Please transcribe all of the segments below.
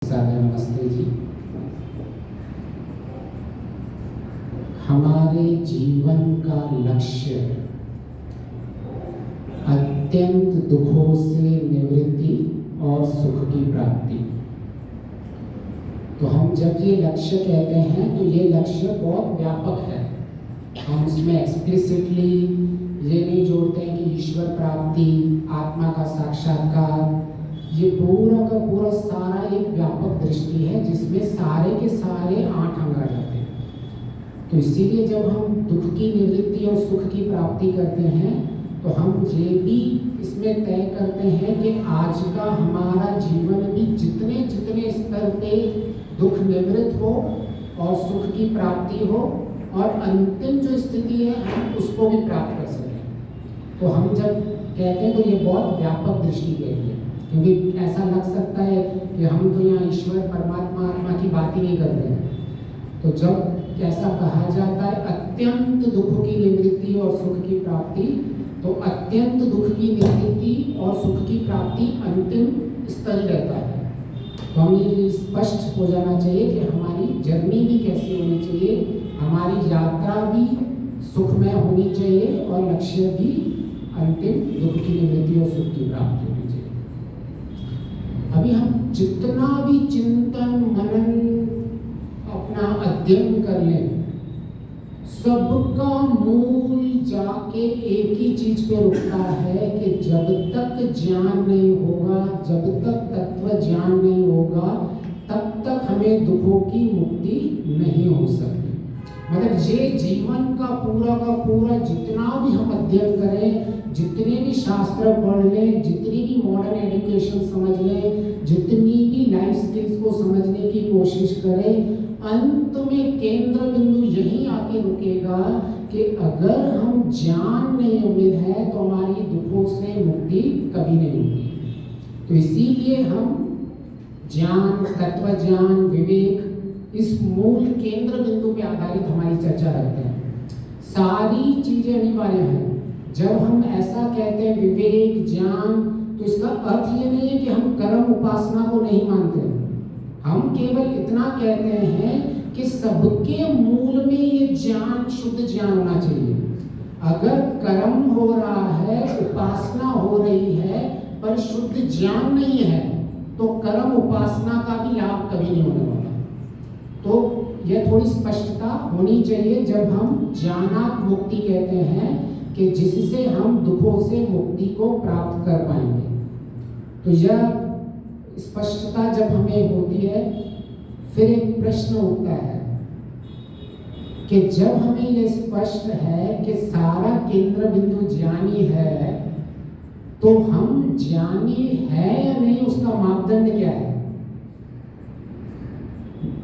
सादर नमस्ते जी। हमारे जीवन का लक्ष्य अत्यंत दुखों से निवृत्ति और सुख की प्राप्ति। तो हम जब ये लक्ष्य कहते हैं तो ये लक्ष्य बहुत व्यापक है। हम उसमें एक्सप्लिसिटली ये नहीं जोड़ते हैं कि ईश्वर प्राप्ति, आत्मा का साक्षात्कार, ये पूरा का पूरा सारा एक व्यापक दृष्टि है जिसमें सारे के सारे 8 अंग आ जाते हैं। तो इसीलिए जब हम दुख की निवृत्ति और सुख की प्राप्ति करते हैं तो हम ये भी इसमें तय करते हैं कि आज का हमारा जीवन भी जितने जितने स्तर पे दुख निवृत्त हो और सुख की प्राप्ति हो और अंतिम जो स्थिति है हम उसको भी प्राप्त कर सकें। तो हम जब कहते हैं तो ये बहुत व्यापक दृष्टि के लिए, क्योंकि ऐसा लग सकता है कि हम तो यहाँ ईश्वर परमात्मा आत्मा की बात ही नहीं कर रहे हैं। तो जब ऐसा कहा जाता है अत्यंत दुख की निवृत्ति और सुख की प्राप्ति, तो अत्यंत दुख की निवृत्ति और सुख की प्राप्ति अंतिम स्तर रहता है। तो हमें ये स्पष्ट हो जाना चाहिए कि हमारी जर्नी भी कैसी होनी चाहिए, हमारी यात्रा भी सुखमय होनी चाहिए और लक्ष्य भी अंतिम दुख की निवृत्ति और सुख की प्राप्ति होनी चाहिए। अभी हम जितना भी चिंतन मनन अपना अध्ययन कर लें, सबका मूल जाके एक ही चीज पे रुकता है कि जब तक ज्ञान नहीं होगा, जब तक तत्व ज्ञान नहीं होगा, तब तक हमें दुखों की मुक्ति नहीं हो सकती। मतलब ये जीवन का पूरा जितना भी हम अध्ययन करें, जितने भी शास्त्र पढ़ लें, जितनी भी मॉडर्न एजुकेशन समझ लें, जितनी भी लाइफ स्किल्स को समझने की कोशिश करें, अंत में केंद्र बिंदु यही आके रुकेगा कि अगर हम ज्ञान नहीं उम्मीद है तो हमारी दुखों से मुक्ति कभी नहीं होगी। तो इसीलिए हम ज्ञान, तत्व ज्ञान, विवेक, इस मूल केंद्र बिंदु पे आधारित हमारी चर्चा रखते हैं। सारी चीजें अनिवार्य हैं। जब हम ऐसा कहते हैं विवेक, ज्ञान, तो इसका अर्थ ये नहीं है कि हम कर्म उपासना को नहीं मानते। हम केवल इतना कहते हैं कि सबके मूल में ये ज्ञान, शुद्ध ज्ञान होना चाहिए। अगर कर्म हो रहा है, उपासना हो रही है, पर शुद्ध ज्ञान नहीं है, तो कर्म उपासना का भी लाभ कभी नहीं होने वाला। तो यह थोड़ी स्पष्टता होनी चाहिए जब हम ज्ञानात् मुक्ति कहते हैं कि जिससे हम दुखों से मुक्ति को प्राप्त कर पाएंगे। तो यह स्पष्टता जब हमें होती है, फिर एक प्रश्न उठता है कि जब हमें यह स्पष्ट है कि सारा केंद्र बिंदु ज्ञानी है, तो हम ज्ञानी है या नहीं, उसका मापदंड क्या है?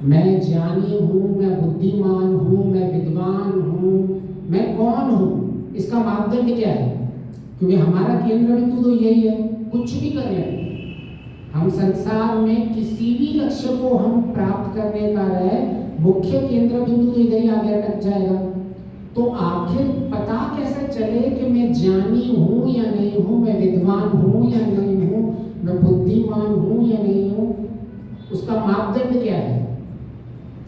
मैं ज्ञानी हूं, मैं बुद्धिमान हूं, मैं विद्वान हूं, मैं कौन हूं, इसका मापदंड क्या है? क्योंकि हमारा केंद्र बिंदु तो यही है। कुछ भी कर लें हम संसार में, किसी भी लक्ष्य को हम प्राप्त करने का रहे, मुख्य केंद्र बिंदु तो इधर ही आगे अटक जाएगा। तो आखिर पता कैसे चले कि मैं ज्ञानी हूं या नहीं हूं, मैं विद्वान हूं या नहीं हूं, मैं बुद्धिमान हूं या नहीं हूं, उसका मापदंड क्या है?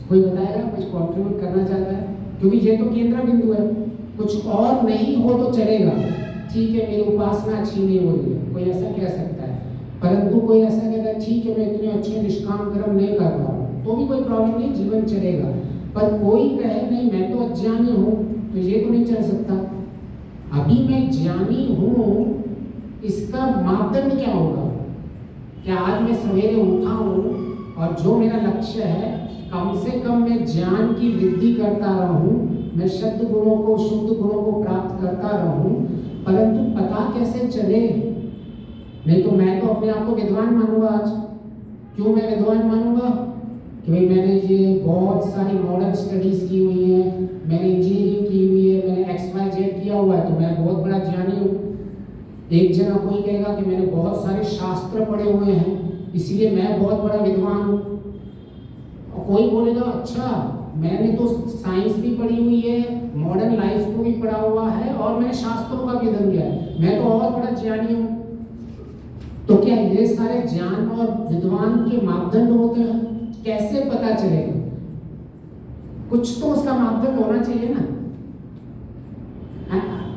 कोई बताएगा? कुछ कॉन्ट्रीब्यूट करना चाहता है? क्योंकि ये तो केंद्र बिंदु है। कुछ और नहीं हो तो चलेगा, ठीक है, मेरी उपासना अच्छी नहीं हो रही है, कोई ऐसा कह सकता है। परंतु कोई ऐसा कहता है ठीक है, मैं इतने अच्छे निष्काम कर्म नहीं कर पा रहा हूँ, तो भी कोई प्रॉब्लम नहीं, जीवन चलेगा। पर कोई कहे नहीं मैं तो अज्ञानी हूँ, तो ये तो नहीं चल सकता। अभी मैं ज्ञानी हूँ, इसका मापदंड क्या होगा? क्या आज मैं सवेरे उठा हूँ और जो मेरा लक्ष्य है, कम से कम मैं ज्ञान की वृद्धि करता रहूं, मैं शब्द गुणों को, शुद्ध गुणों को प्राप्त करता रहूं, परंतु पता कैसे चले? नहीं तो मैं तो अपने आप को विद्वान मानूंगा आज। क्यों मैं विद्वान मानूंगा? कि भाई मैंने ये बहुत सारी मॉडर्न स्टडीज की हुई हैं, मैंने इंजीनियरिंग की हुई है, मैंने XYZ किया हुआ है, तो मैं बहुत बड़ा ज्ञानी हूँ। एक जना कोई कहेगा कि मैंने बहुत सारे शास्त्र पढ़े हुए हैं, इसलिए मैं बहुत बड़ा विद्वान हूँ। और कोई बोलेगा अच्छा, मैंने तो साइंस भी पढ़ी हुई है, मॉडर्न लाइफ को भी पढ़ा हुआ है और मैंने शास्त्रों का भी अध्ययन किया है, मैं तो और बड़ा ज्ञानी हूँ। तो तो क्या ये सारे ज्ञान और विद्वान के मापदंड होते हैं? कैसे पता चलेगा? कुछ तो उसका मापदंड होना चाहिए ना।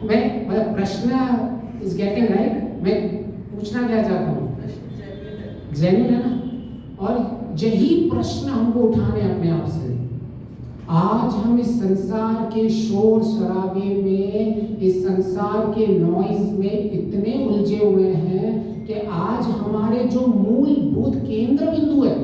मैं मतलब प्रश्न इज गेटिंग राइट, मैं पूछना क्या चाहता हूँ, जेन्युइन है ना। और यही प्रश्न हमको उठाने अपने आप से। आज हम इस संसार के शोर शराबे में, इस संसार के नॉइज में इतने उलझे हुए हैं कि आज हमारे जो मूलभूत केंद्र बिंदु है,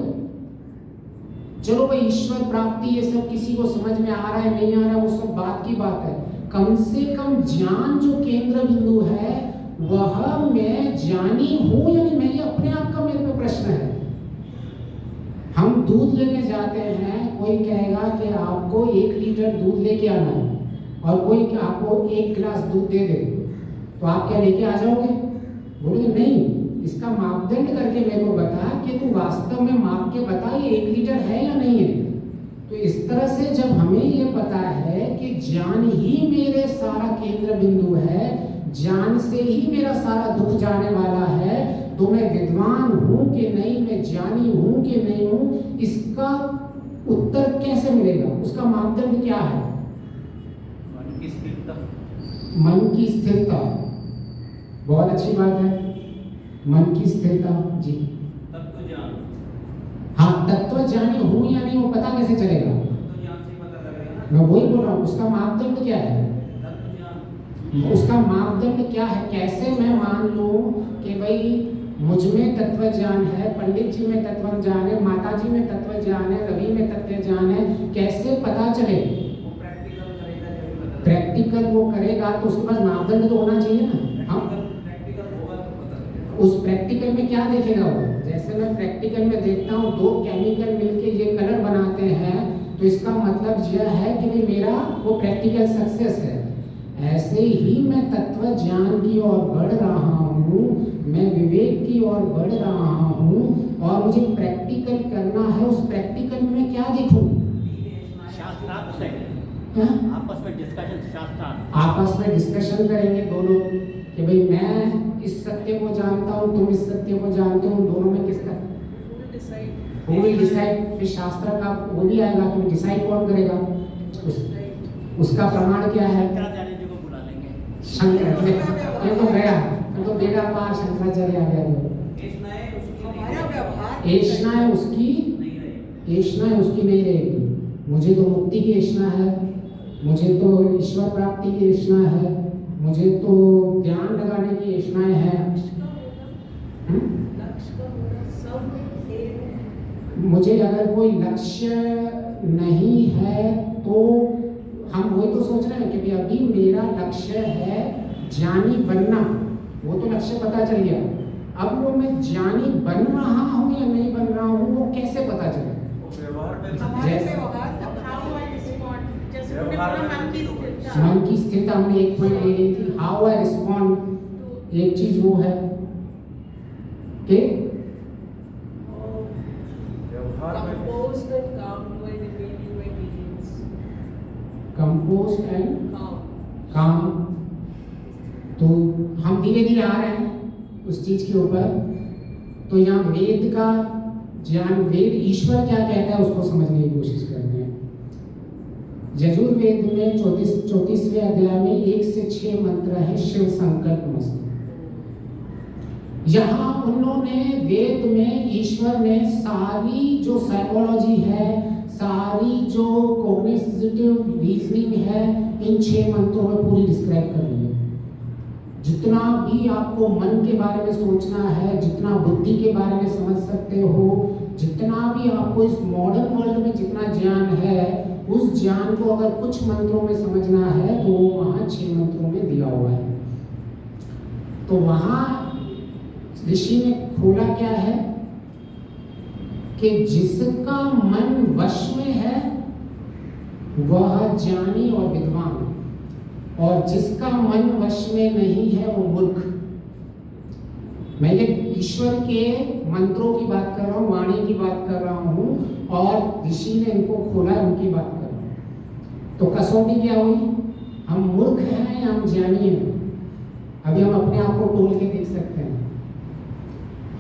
चलो भाई ईश्वर प्राप्ति ये सब किसी को समझ में आ रहा है नहीं आ रहा है वो सब बात की बात है, कम से कम ज्ञान जो केंद्र बिंदु है वह मैं ज्ञानी हूं या नहीं, मैं ये अपने आप का मेरे पे प्रश्न है। हम दूध लेने जाते हैं, कोई कहेगा कि आपको 1 लीटर दूध लेके आना है और कोई आपको 1 गिलास दूध दे दे, तो आप क्या लेके आ जाओगे? बोलोगे नहीं, इसका मापदंड करके मेरे को बता कि तू वास्तव में माप के बता ये 1 लीटर है या नहीं है। तो इस तरह से जब हमें ये पता है कि ज्ञान ही मेरे सारा केंद्र बिंदु है, ज्ञान से ही मेरा सारा दुख जाने वाला है, तो मैं विद्वान हूं कि नहीं, मैं ज्ञानी हूं कि नहीं हूं, इसका उत्तर कैसे मिलेगा? उसका मापदंड क्या है? मन की स्थिरता। मन की स्थिरता, बहुत अच्छी बात है। मन की स्थिरता जी, तत्व ज्ञान। हाँ, तत्व ज्ञानी हूं या नहीं वो पता कैसे चलेगा? तत्व ज्ञान से पता लगेगा ना। मैं वही बोल रहा हूँ, उसका मापदंड क्या है? तत्व ज्ञान। उसका मापदंड क्या है? कैसे मैं मान लूं कि भाई मुझ में तत्व ज्ञान है, पंडित जी में तत्व ज्ञान है, माता जी में तत्व ज्ञान है, रवि में तत्व ज्ञान है, कैसे पता चले? वो प्रैक्टिकल करेगा जब पता लगेगा। प्रैक्टिकल वो करेगा तो उसके पास मापदंड तो होना चाहिए ना। हम प्रैक्टिकल होगा तो पता लगेगा। उस प्रैक्टिकल में क्या देखेगा वो? जैसे मैं प्रैक्टिकल में देखता हूँ 2 केमिकल मिलके ये कलर बनाते हैं, तो इसका मतलब यह है कि भाई मेरा वो प्रैक्टिकल सक्सेस है। ऐसे ही मैं तत्व ज्ञान की ओर बढ़ रहा हूँ, मैं विवेक की ओर बढ़ रहा हूँ और मुझे प्रैक्टिकल करना है। उस प्रैक्टिकल में मैं क्या देखूँ? शास्त्रार्थ से आपस में डिस्कशन, शास्त्रार्थ आपस में डिस्कशन करेंगे दोनों कि भाई मैं इस सत्य को जानता हूँ, तुम इस सत्य को जानते हो, दोनों में किसका वो भी डिसाइड। फिर शास्त्र का वो भी आएगा कि डिसाइड कौन करेगा, उसका प्रमाण क्या है? शंकराचार्य जी को बुला लेंगे। शंकर ये तो गया, ये तो बेड़ा पार शंकराचार्य आ गया। एष्णा है उसकी नहीं रहेगी। मुझे तो मुक्ति की एष्णा है, मुझे तो ईश्वर प्राप्ति की एष्णा है, मुझे तो ध्यान लगाने की एष्णाएं हैं। मुझे अगर कोई लक्ष्य नहीं है तो हम वही तो सोच रहे हैं कि भाई अभी मेरा लक्ष्य है ज्ञानी बनना, वो तो लक्ष्य पता चल गया। अब वो मैं ज्ञानी बन रहा हूँ या नहीं बन रहा हूँ वो कैसे पता चले? मन की स्थिरता हमने एक पॉइंट ले ली थी, हाउ आई रिस्पॉन्ड। एक चीज वो है कि कंपोस्ट एंड काम। तो हम धीरे धीरे आ रहे हैं उस चीज के ऊपर। तो यहाँ वेद का ज्ञान, वेद ईश्वर क्या कहता है उसको समझने की कोशिश करते हैं। यजुर्वेद में 34वें अध्याय में 1 से 6 मंत्र है शिव संकल्प मस्तु। यहाँ उन्होंने वेद में ईश्वर ने सारी जो साइकोलॉजी है, सारी जो कॉग्निटिव रीजनिंग है, इन 6 मंत्रों में पूरी डिस्क्राइब कर दी है। जितना भी आपको मन के बारे में सोचना है, जितना बुद्धि के बारे में समझ सकते हो, जितना भी आपको इस मॉडर्न वर्ल्ड में जितना ज्ञान है, उस ज्ञान को अगर कुछ मंत्रों में समझना है तो वो वहाँ 6 मंत्रों में दिया हुआ है। तो वहाँ ऋषि ने खोला क्या है कि जिसका मन वश में है वह ज्ञानी और विद्वान, और जिसका मन वश में नहीं है वो मूर्ख। मैं ये ईश्वर के मंत्रों की बात कर रहा हूँ, वाणी की बात कर रहा हूँ, और ऋषि ने इनको खोला, उनकी बात कर रहा हूँ। तो कसौटी क्या हुई? हम मूर्ख हैं या हम ज्ञानी हैं? अभी हम अपने आप को तोल के देख सकते हैं।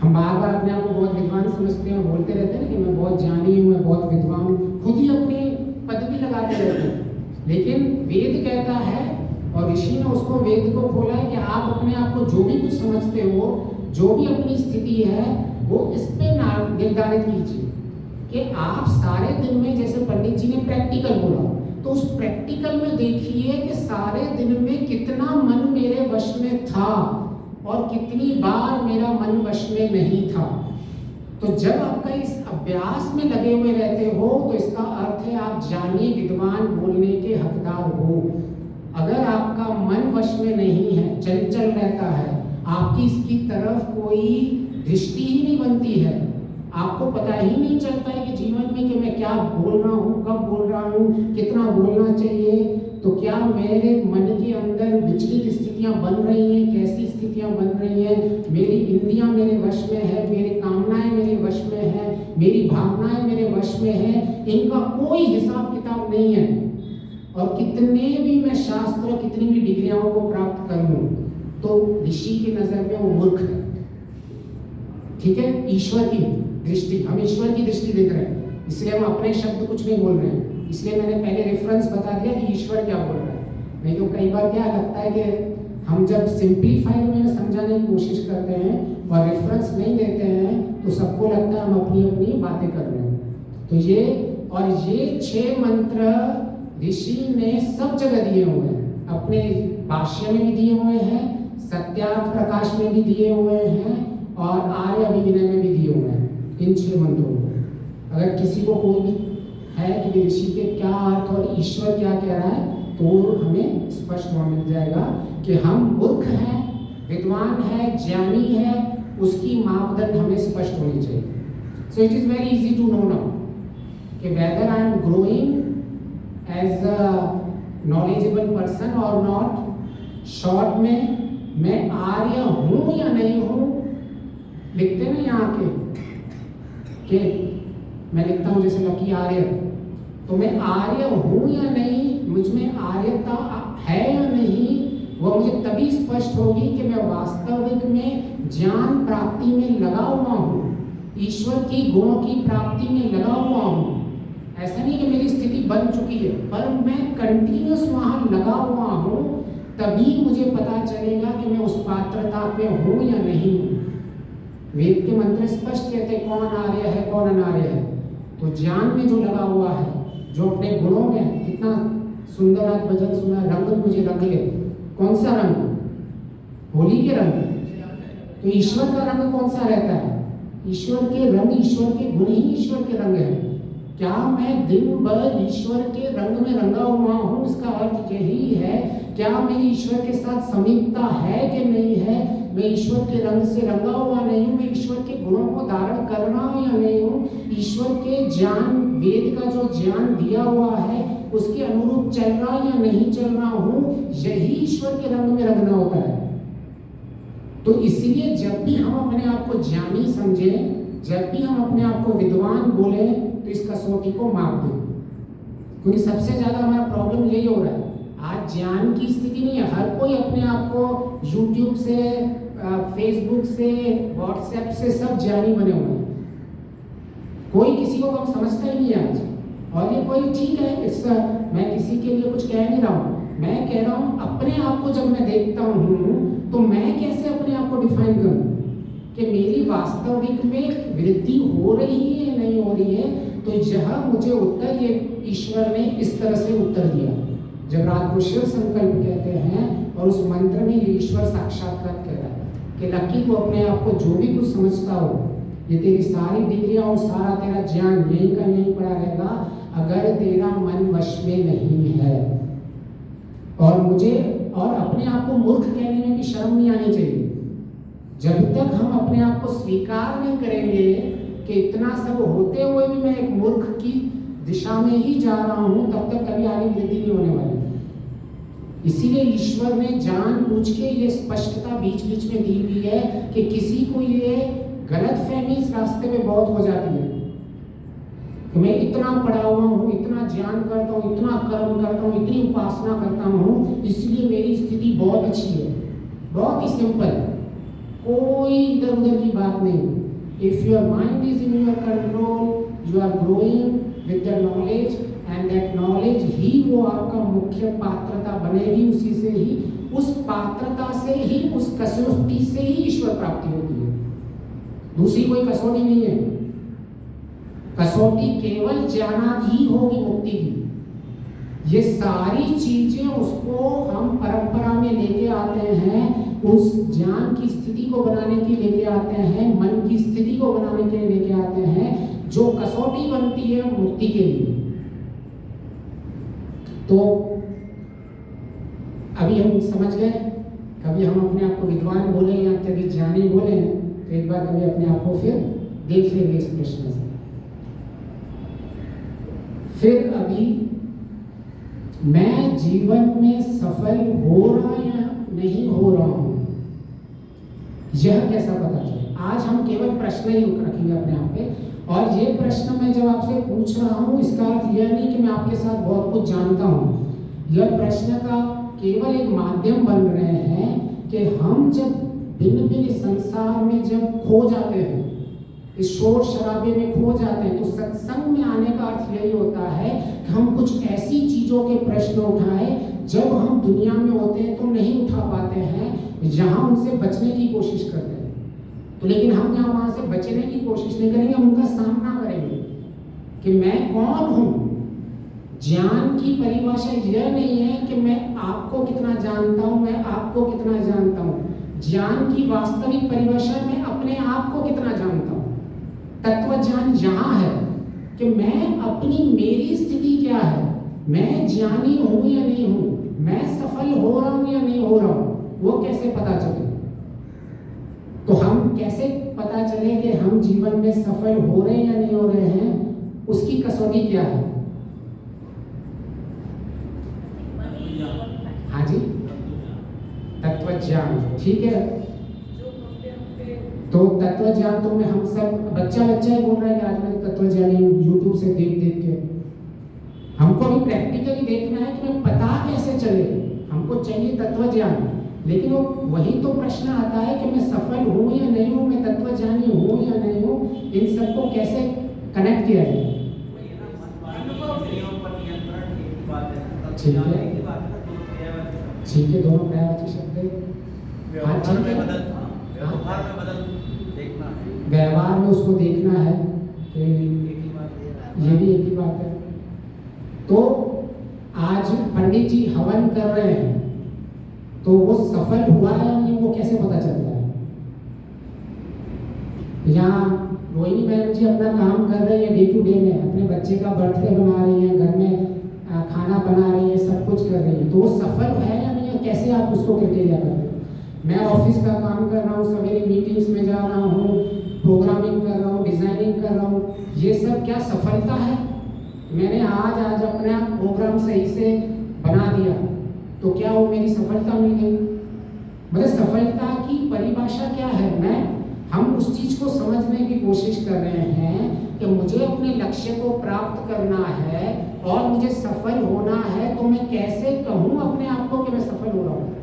हम बार बार अपने आप को बहुत विद्वान समझते हैं, बोलते रहते हैं ना कि मैं बहुत ज्ञानी हूँ, मैं बहुत विद्वान हूँ, खुद ही अपनी पदवी लगाते रहते हैं। लेकिन वेद कहता है, और ऋषि ने उसको वेद को खोला है कि आप अपने आप को जो भी कुछ समझते हो, जो भी अपनी स्थिति है, वो इस पे निर्धारित कीजिए कि आप सारे दिन में, जैसे पंडित जी ने प्रैक्टिकल बोला, तो उस प्रैक्टिकल में देखिए कि सारे दिन में कितना मन मेरे वश में था और कितनी बार मेरा मन वश में नहीं था। तो जब आपका इस अभ्यास में लगे हुए रहते हो तो इसका अर्थ है आप जानिए विद्वान बोलने के हकदार हो। अगर आपका मन वश में नहीं है, चंचल रहता है, आपकी इसकी तरफ कोई दृष्टि ही नहीं बनती है, आपको पता ही नहीं चलता है कि जीवन में कि मैं क्या बोल रहा हूँ, कब बोल रहा हूँ, कितना बोलना चाहिए, तो क्या मेरे मन के अंदर विचलित स्थितियाँ बन रही हैं, कैसी स्थितियाँ बन रही हैं, मेरी इंद्रियाँ मेरे वश में है, मेरी कामनाएं मेरे वश में है, मेरी भावनाएं मेरे वश में है, इनका कोई हिसाब किताब नहीं है। और कितने भी मैं शास्त्र, कितनी भी डिग्रियों को प्राप्त कर लूँ, तो ऋषि की नजर में वो मूर्ख है। ठीक है, ईश्वर की दृष्टि, हम ईश्वर की दृष्टि देख रहे हैं, इसलिए हम अपने शब्द कुछ नहीं बोल रहे हैं। इसलिए मैंने पहले रेफरेंस बता दिया कि ईश्वर क्या बोल रहा है। नहीं तो कई बार क्या लगता है कि हम जब सिंप्लीफाइड में समझाने की कोशिश करते हैं और रेफरेंस नहीं देते हैं तो सबको लगता है हम अपनी अपनी बातें कर रहे हैं। तो ये 6 मंत्र ऋषि ने सब जगह दिए हुए हैं, अपने भाष्य में भी दिए हुए हैं, सत्यार्थ प्रकाश में भी दिए हुए हैं और आर्य अभिविनय में भी दिए हुए हैं। इन 6 मंत्रों को अगर किसी को कोई भी है कि ऋषि के क्या अर्थ और ईश्वर क्या कह रहा है, तो हमें स्पष्ट वहां मिल जाएगा कि हम मूर्ख हैं, विद्वान है, ज्ञानी है, उसकी मापदंड हमें स्पष्ट होनी चाहिए। So it is very easy to know now कि whether I am growing as a knowledgeable person और नॉट। शॉर्ट में मैं आर्य हूं या नहीं हूं, लिखते ना यहाँ के मैं लिखता हूं जैसे लकी आर्य, तो मैं आर्य हूं या नहीं, मुझ में आर्यता है या नहीं, वो मुझे तभी स्पष्ट होगी कि मैं वास्तविक में ज्ञान प्राप्ति में लगा हुआ हूँ, ईश्वर की गुणों की प्राप्ति में लगा हुआ हूँ। ऐसा नहीं कि मेरी स्थिति बन चुकी है, पर मैं कंटिन्यूस वहाँ लगा हुआ हूँ, तभी मुझे पता चलेगा कि मैं उस पात्रता में हूँ या नहीं हूँ। वेद के मंत्र स्पष्ट कहते हैं कौन आर्य है, कौन अनार्य है। तो ज्ञान में जो लगा हुआ है, जो अपने गुणों में, कितना सुंदर आज भजन सुना, रंग मुझे रंग ले, कौन सा रंग, होली के रंग। तो ईश्वर का रंग कौन सा रहता है, ईश्वर के रंग, ईश्वर के गुण ही ईश्वर के रंग है। क्या मैं दिन भर ईश्वर के रंग में रंगा हुआ हूँ, इसका अर्थ यही है। क्या मेरी ईश्वर के साथ समीपता है कि नहीं है, मैं ईश्वर के रंग से रंगा हुआ नहीं हूँ, मैं ईश्वर के गुणों को धारण कर रहा हूँ या नहीं हूँ, ईश्वर के ज्ञान, वेद का जो ज्ञान दिया हुआ है उसके अनुरूप चल रहा या नहीं चल रहा हूँ, यही ईश्वर के रंग में रंगना होता है। तो इसलिए जब भी हम अपने आप को ज्ञानी समझें, जब भी हम अपने आप को विद्वान बोले, तो इस कसौटी को माप दें, क्योंकि सबसे ज्यादा हमारा प्रॉब्लम यही हो रहा है। आज ज्ञान की स्थिति नहीं है, हर कोई अपने आप को यूट्यूब से, फेसबुक से, व्हाट्सएप से सब ज्ञानी बने हुए हैं। कोई किसी को कम समझता ही नहीं है आज। और ये कोई ठीक है, मैं किसी के लिए कुछ कह नहीं रहा हूँ, मैं कह रहा हूँ अपने आप को जब मैं देखता हूँ तो मैं कैसे अपने आप को डिफाइन करूँ कि मेरी वास्तविक में वृद्धि हो रही है या नहीं हो रही है। तो यह मुझे उत्तर ये ईश्वर ने इस तरह से उत्तर दिया। जब रात को शिव संकल्प कहते हैं और उस मंत्र में ये ईश्वर साक्षात्कार कह रहा है कि लकी को अपने आप को जो भी कुछ समझता हो, ये तेरी सारी डिग्रियां और सारा तेरा ज्ञान यहीं का यहीं पड़ा रहेगा अगर तेरा मन वश में नहीं है। और मुझे और अपने आप को मूर्ख कहने में भी शर्म नहीं आनी चाहिए। जब तक हम अपने आप को स्वीकार नहीं करेंगे कि इतना सब होते हुए भी मैं एक मूर्ख की दिशा में ही जा रहा हूं, तब तक कभी आगे वृद्धि नहीं होने वाली। इसीलिए ईश्वर ने जानबूझ के ये स्पष्टता बीच बीच में दी हुई है कि किसी को ये गलतफहमी इस रास्ते में बहुत हो जाती है कि मैं इतना पढ़ा हुआ हूँ, इतना ज्ञान करता हूँ, इतना कर्म करता हूँ, इतनी उपासना करता हूँ, इसलिए मेरी स्थिति बहुत अच्छी है। बहुत ही सिंपल, कोई इधर उधर की बात नहीं। If your mind is in your control, you are growing with the knowledge, and that knowledge ही वो आपका मुख्य पात्रता बनेगी, उसी से ही, उस पात्रता से ही, उस कसौटी से ही ईश्वर प्राप्ति होती है। दूसरी कोई कसौटी नहीं है। कसौटी केवल ज्ञानाधि होगी मुक्ति की। ये सारी चीजें उसको हम परंपरा में लेके आते हैं, उस ज्ञान की स्थिति को बनाने के लिए लेके आते हैं, मन की स्थिति को बनाने के लिए लेके आते हैं, जो कसौटी बनती है मुक्ति के लिए। तो अभी हम समझ गए, कभी हम अपने आप को विद्वान बोले या कभी ज्ञानी बोले, तो एक बार कभी अपने आप को फिर देख लेंगे इस प्रश्न से। फिर अभी मैं जीवन में सफल हो रहा या नहीं हो रहा हूं, यह कैसा पता चले? आज हम केवल प्रश्न ही रखेंगे अपने आप पे, और ये प्रश्न मैं जब आपसे पूछ रहा हूं, इसका अर्थ यह नहीं कि मैं आपके साथ बहुत कुछ जानता हूं। यह प्रश्न का केवल एक माध्यम बन रहे हैं कि हम जब भिन्न भिन्न संसार में जब खो जाते हैं, इस शोर शराबे में खो जाते हैं, तो सत्संग में आने का अर्थ यही होता है कि हम कुछ ऐसी चीजों के प्रश्न उठाएं जब हम दुनिया में होते हैं तो नहीं उठा पाते हैं, जहां उनसे बचने की कोशिश करते हैं। तो लेकिन हम यहाँ वहां से बचने की कोशिश नहीं करेंगे, हम उनका सामना करेंगे कि मैं कौन हूं। ज्ञान की परिभाषा यह नहीं है कि मैं आपको कितना जानता हूं, मैं आपको कितना जानता हूं। ज्ञान की वास्तविक परिभाषा में अपने आप को कितना जानता हूं। तत्व ज्ञान यहाँ है कि मैं अपनी, मेरी स्थिति क्या है, मैं ज्ञानी हूं या नहीं हूं, मैं सफल हो रहा हूं या नहीं हो रहा हूं, वो कैसे पता चले? तो हम कैसे पता चले कि हम जीवन में सफल हो रहे हैं या नहीं हो रहे हैं, उसकी कसौटी क्या है? हाँ जी, तत्व ज्ञान, ठीक है। तो तत्व ज्ञान तो मैं हम सब बच्चा ही बोल रहा है कि आज मैं तत्व ज्ञानी यूट्यूब से देख के। हमको अभी प्रैक्टिकली देखना है कि मैं पता कैसे चले, हमको चाहिए तत्व ज्ञान। लेकिन वो वही तो प्रश्न आता है कि मैं सफल हूँ या नहीं हूँ, मैं तत्व ज्ञानी हूँ या नहीं हूँ, इन सबको कैसे कनेक्ट किया जाए? ठीक है, ठीक है, दोनों पर्यायवाची शब्द है। हाँ, ठीक है, व्यवहार में उसको देखना है कि ये भी एक ही बात है। तो आज पंडित जी हवन कर रहे हैं, तो वो सफल हुआ है या नहीं, वो कैसे पता चलता है? यहाँ रोहिणी मैडम जी अपना काम कर रही है डे टू डे में, अपने बच्चे का बर्थडे बना रही है, घर में खाना बना रही है, सब कुछ कर रही है, तो वो सफल है या नहीं है, कैसे आप उसको क्राइटेरिया करते हो? मैं ऑफिस का काम कर रहा हूँ, सवेरे मीटिंग्स में जा रहा हूँ, प्रोग्रामिंग कर रहा हूँ, डिजाइनिंग कर रहा हूँ, ये सब क्या सफलता है? मैंने आज अपना प्रोग्राम सही से बना दिया, तो क्या वो मेरी सफलता मिल गई? मतलब सफलता की परिभाषा क्या है? हम उस चीज को समझने की कोशिश कर रहे हैं कि मुझे अपने लक्ष्य को प्राप्त करना है और मुझे सफल होना है, तो मैं कैसे कहूँ अपने आप को कि मैं सफल हो रहा हूँ?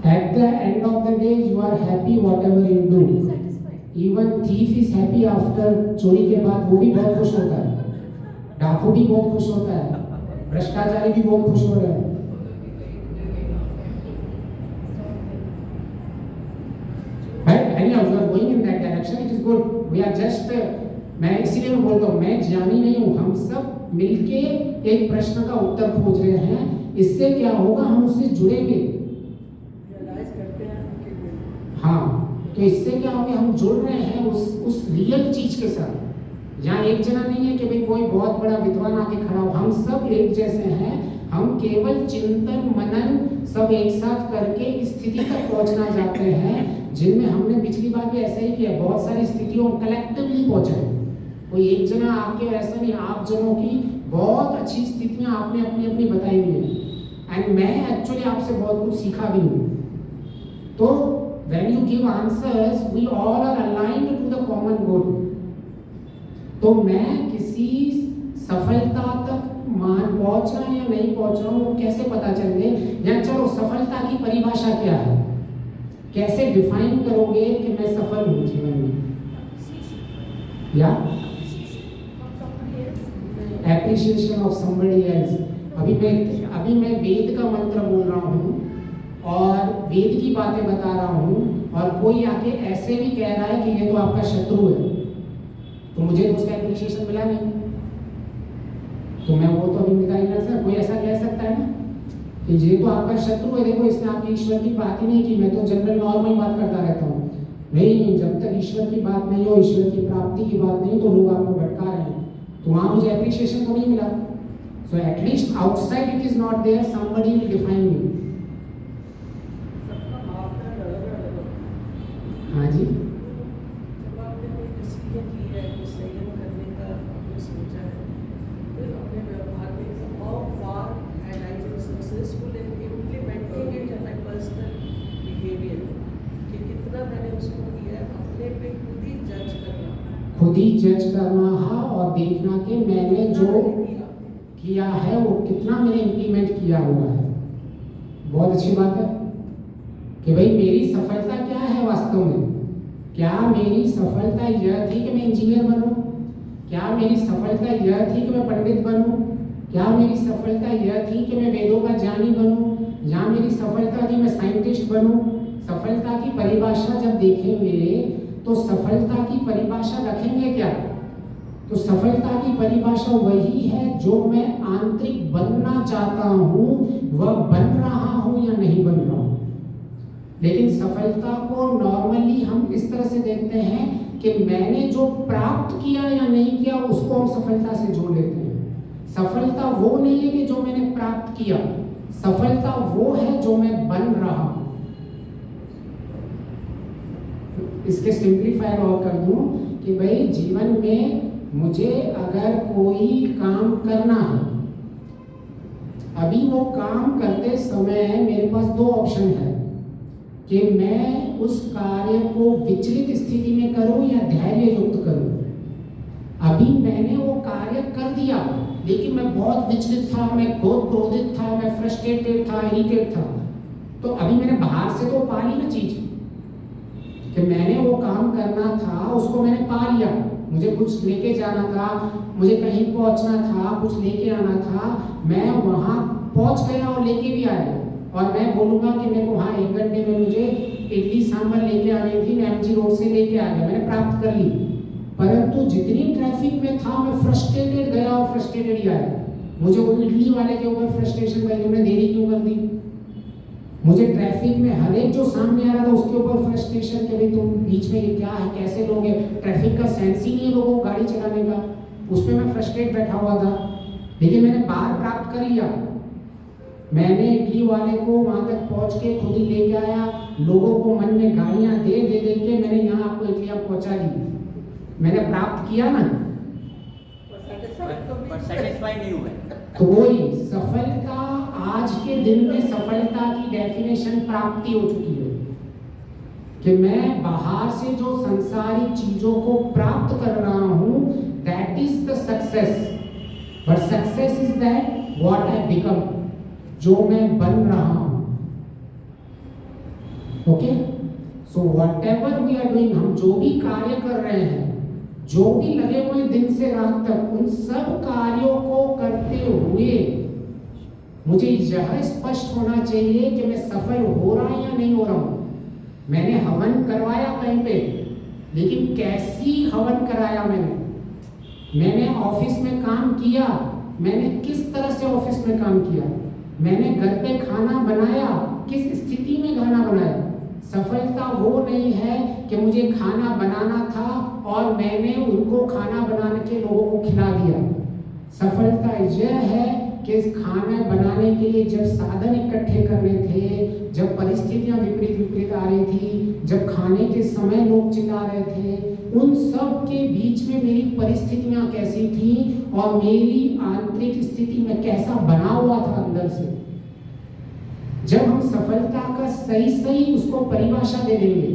At the end of the day, you are happy whatever you do. Even thief is happy after चोरी के बाद वो भी बहुत खुश होता है, डाकू भी बहुत खुश होता है, भ्रष्टाचारी भी बहुत खुश हो रहे हैं। But anyhow, you are going in that direction. It is good. We are just मैं इसीलिए मैं बोलता हूँ, मैं ज्ञानी नहीं हूँ, हम सब मिलके एक प्रश्न का उत्तर खोज रहे हैं। इससे क्या होगा, हम उससे जुड़ेंगे। हाँ, तो इससे क्या होगा, हम जुड़ रहे हैं उस रियल चीज के साथ। यहाँ एक जना नहीं है कि भाई कोई बहुत बड़ा विद्वान आके खड़ा हो, हम सब एक जैसे हैं। हम केवल चिंतन मनन सब एक साथ करके इस स्थिति तक पहुंचना चाहते हैं, जिनमें हमने पिछली बार भी ऐसा ही किया, बहुत सारी स्थितियों कलेक्टिवली पहुंचे। कोई एक जना आपके ऐसा नहीं, आप जनों की बहुत अच्छी स्थितियां आपने अपनी अपनी बताई हुई है, एंड मैं एक्चुअली आपसे बहुत कुछ सीखा भी हूँ। तो when you give answers, we all are aligned to the common goal. तो मैं किसी सफलता तक पहुंच रहा या नहीं पहुंच रहा हूँ, वो कैसे पता चल गए? या चलो सफलता की परिभाषा क्या है? कैसे डिफाइन करोगे कि मैं सफल हूँ जीवन में? या एप्रिसिएशन ऑफ समबडी एल्स। अभी मैं वेद का मंत्र बोल रहा हूँ और वेद की बातें बता रहा हूँ और कोई आके ऐसे भी कह रहा है कि ये तो आपका शत्रु है, तो मुझे तो उसका एप्रिसिएशन मिला नहीं, तो मैं वो तो अभी निकाल नहीं सकता। कोई ऐसा कह सकता है ना कि ये तो आपका शत्रु है, देखो इसने आपकी ईश्वर की बात ही नहीं की, मैं तो जनरल नॉर्मल बात करता रहता हूँ। नहीं, जब तक ईश्वर की बात नहीं हो, ईश्वर की प्राप्ति की बात नहीं, तो लोग आपको भटका रहे हैं, तो वहां मुझे एप्रिसिएशन तो नहीं मिला। So at least outside it is not there, somebody will define me. हाँ जी, जब आपने कोई डिसीजन लिया है, कोई संयम करने का आपने सोचा है, फिर अपने व्यवहार में how far and I am successful in implementing it in my personal behaviour, कि कितना मैंने उसको किया है, अपने पे खुद ही जज करना, खुद ही जज करना। हाँ, और देखना कि मैंने जो किया है वो कितना मैंने इम्प्लीमेंट किया हुआ है। बहुत अच्छी बात है कि भाई मेरी सफलता क्या है वास्तव में। क्या मेरी सफलता यह थी कि मैं इंजीनियर बनूं? क्या मेरी सफलता यह थी कि मैं पंडित बनूं? क्या मेरी सफलता यह थी कि मैं वेदों का ज्ञानी बनूं? या मेरी सफलता थी मैं साइंटिस्ट बनूं? सफलता की परिभाषा जब देखेंगे तो सफलता की परिभाषा रखेंगे क्या? तो सफलता की परिभाषा वही है जो मैं आंतरिक बनना चाहता हूं, वह बन रहा हूं या नहीं बन रहा हूं। लेकिन सफलता को नॉर्मली हम इस तरह से देखते हैं कि मैंने जो प्राप्त किया या नहीं किया उसको हम सफलता से जोड़ लेते हैं। सफलता वो नहीं है कि जो मैंने प्राप्त किया, सफलता वो है जो मैं बन रहा हूं। इसके सिंप्लीफायर और कर दूं कि भाई जीवन में मुझे अगर कोई काम करना है, अभी वो काम करते समय मेरे पास दो ऑप्शन है कि मैं उस कार्य को विचलित स्थिति में करूं या धैर्य युक्त करूं। अभी मैंने वो कार्य कर दिया लेकिन मैं बहुत विचलित था, मैं बहुत क्रोधित था, मैं फ्रस्ट्रेटेड था, इरिटेट था, तो अभी मैंने बाहर से तो पा ली ना चीज कि मैंने वो काम करना था, उसको मैंने पा लिया। मुझे कुछ लेके जाना था, मुझे कहीं पहुंचना था, कुछ लेके आना था, मैं वहां पहुंच गया और लेके भी आया। और मैं बोलूंगा कि मेरे को वहाँ 1 घंटे में मुझे इडली सांभर लेके आनी थी, मैं एमजी रोड से लेके आ गया, मैंने प्राप्त कर ली। परंतु जितनी ट्रैफिक में था मैं फ्रस्ट्रेटेड गया और फ्रस्ट्रेटेड ही आया। मुझे वो इडली वाले के ऊपर फ्रस्ट्रेशन, भाई तुमने देरी क्यों कर दी। मुझे ट्रैफिक में हर एक जो सामने आ रहा था उसके ऊपर फ्रस्ट्रेशन कि भाई तुम बीच में ये क्या है, कैसे लोगे, ट्रैफिक का सेंस ही नहीं है लोगों को गाड़ी चलाने का, उसमें मैं फ्रस्ट्रेट बैठा हुआ था। लेकिन मैंने बाहर प्राप्त कर लिया, मैंने इडली वाले को वहां तक पहुंच के खुद ही लेके आया, लोगों को मन में गालियां दे के मैंने यहाँ आपको इडली पहुंचा दी। मैंने प्राप्त किया ना, पर सेटिस्फाई नहीं हुए। तो वही सफलता, आज के दिन में सफलता की डेफिनेशन प्राप्ति हो चुकी है कि मैं बाहर से जो संसारिक चीजों को प्राप्त कर रहा हूं, that is the success. But success is that what I become, जो मैं बन रहा हूं। Okay, so whatever we are doing, हम जो भी कार्य कर रहे हैं, जो भी लगे हुए दिन से रात तक, उन सब कार्यों को करते हुए मुझे यह स्पष्ट होना चाहिए कि मैं सफल हो रहा या नहीं हो रहा हूं। मैंने हवन करवाया कहीं पे, लेकिन कैसी हवन कराया मैंने ऑफिस में काम किया, मैंने किस तरह से ऑफिस में काम किया, मैंने घर पे खाना बनाया, किस स्थिति में खाना बनाया। सफलता वो नहीं है कि मुझे खाना बनाना था और मैंने उनको खाना बना के लोगों को खिला दिया। सफलता यह है कि इस खाना बनाने के लिए जब साधन इकट्ठे करने थे, जब परिस्थितियां विपरीत आ रही थी, जब खाने के समय लोग चिल्ला रहे थे, उन सब के बीच में मेरी परिस्थितियां कैसी थी और मेरी आंतरिक स्थिति में कैसा बना हुआ था अंदर से। जब हम सफलता का सही उसको परिभाषा दे देंगे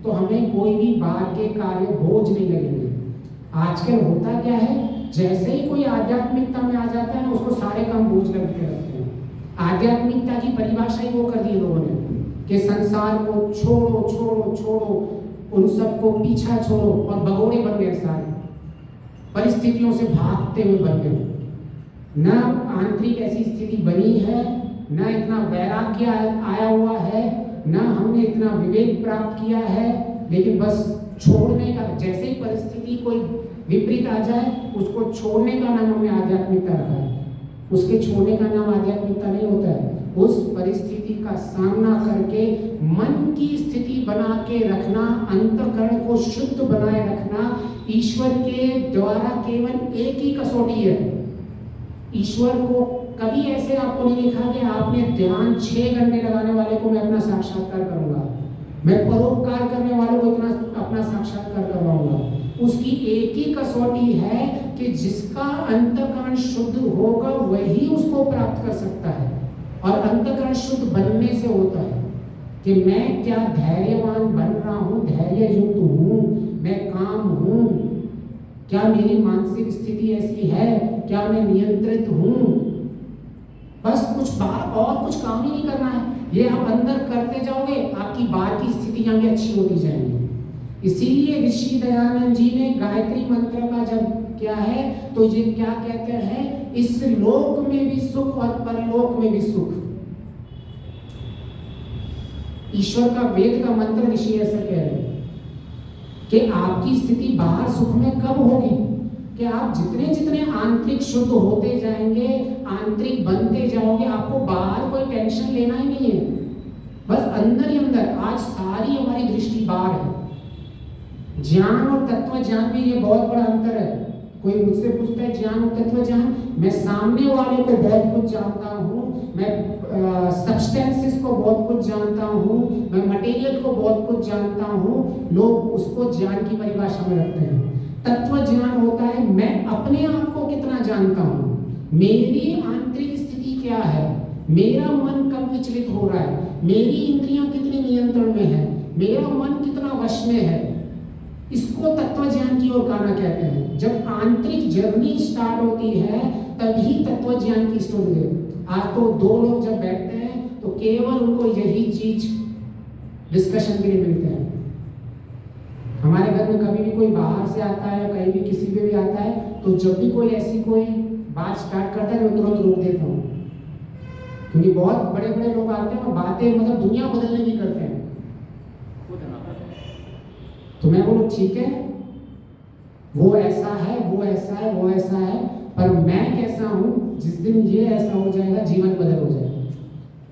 तो हमें कोई भी बाहर के कार्य बोझ नहीं लगेंगे। आजकल होता क्या है, जैसे ही कोई आध्यात्मिकता में आ जाता है ना, उसको सारे काम बोझ लगते रहते हैं। आध्यात्मिकता की परिभाषा ही वो कर दी लोगों ने कि संसार को छोड़ो छोड़ो छोड़ो, उन सबको पीछा छोड़ो, और भगोड़े बन गए सारे, परिस्थितियों से भागते हुए बन गए। न आंतरिक ऐसी स्थिति बनी है, न इतना वैराग्य आया हुआ है, न हमने इतना विवेक प्राप्त किया है, लेकिन बस छोड़ने का, जैसे ही परिस्थिति कोई विपरीत आ जाए उसको छोड़ने का नाम हमने आध्यात्मिकता रखा है। उसके छोड़ने का नाम आध्यात्मिकता नहीं होता है। उस परिस्थिति का सामना करके मन की स्थिति बना के रखना, अंतःकरण को शुद्ध बनाए रखना, ईश्वर के द्वारा केवल एक ही कसौटी है। ईश्वर को कभी ऐसे आपको नहीं लिखा कि आपने ध्यान 6 घंटे लगाने वाले को मैं अपना साक्षात्कार करूंगा, मैं परोपकार करने वालों को इतना अपना साक्षात्कार करवाऊंगा। उसकी एक ही कसौटी है कि जिसका अंतःकरण शुद्ध होगा वही उसको प्राप्त कर सकता है। और अंतःकरण शुद्ध बनने से होता है कि मैं क्या धैर्यवान बन रहा हूँ, धैर्य युक्त हूँ, मैं काम हूँ, क्या मेरी मानसिक स्थिति ऐसी है, क्या मैं नियंत्रित हूँ। बस कुछ बाहर और कुछ काम ही नहीं करना है, ये आप अंदर करते जाओगे, आपकी बाहर की स्थितियां भी अच्छी होती जाएंगी। इसीलिए ऋषि दयानंद जी ने गायत्री मंत्र का जब क्या है तो ये क्या कहते हैं, इस लोक में भी सुख और परलोक में भी सुख। ईश्वर का वेद का मंत्र ऋषि ऐसा कह रहे हैं कि आपकी स्थिति बाहर सुख में कब होगी कि आप जितने जितने आंतरिक शुद्ध होते जाएंगे, आंतरिक बनते जाओगे, आपको बाहर कोई टेंशन लेना ही नहीं है, बस अंदर ही अंदर। आज सारी हमारी दृष्टि बाहर है। ज्ञान और तत्व ज्ञान में ये बहुत बड़ा अंतर है। कोई मुझसे पूछता है ज्ञान और तत्व ज्ञान, मैं सामने वाले को बहुत कुछ जानता हूँ, मैं सब्सटेंसेस को बहुत कुछ जानता हूँ, मैं मटेरियल को बहुत कुछ जानता हूँ। लोग उसको ज्ञान की परिभाषा में रखते हैं। तत्व ज्ञान होता है मैं अपने आप को कितना जानता हूँ, मेरी आंतरिक स्थिति क्या है, मेरा मन कब विचलित हो रहा है, मेरी इंद्रियां कितनी नियंत्रण में है, मेरा मन कितना वश में है। इसको तत्व ज्ञान की ओर कहना कहते हैं। जब आंतरिक जर्नी स्टार्ट होती है तभी तत्व ज्ञान की स्टोरी है। आज तो 2 लोग जब बैठते हैं तो केवल उनको यही चीज डिस्कशन के लिए मिलते हैं। हमारे घर में कभी भी कोई बाहर से आता है, कहीं भी किसी पे भी आता है, तो जब भी कोई ऐसी कोई बात स्टार्ट करता है मैं तुरंत रोक देता हूँ, क्योंकि बहुत बड़े बड़े लोग आते हैं और बातें मतलब दुनिया बदलने की करते हैं। तो मैं बोलूँ ठीक है, वो ऐसा है, वो ऐसा है, वो ऐसा है, पर मैं कैसा हूँ, जिस दिन ये ऐसा हो जाएगा जीवन बदल हो जाएगा।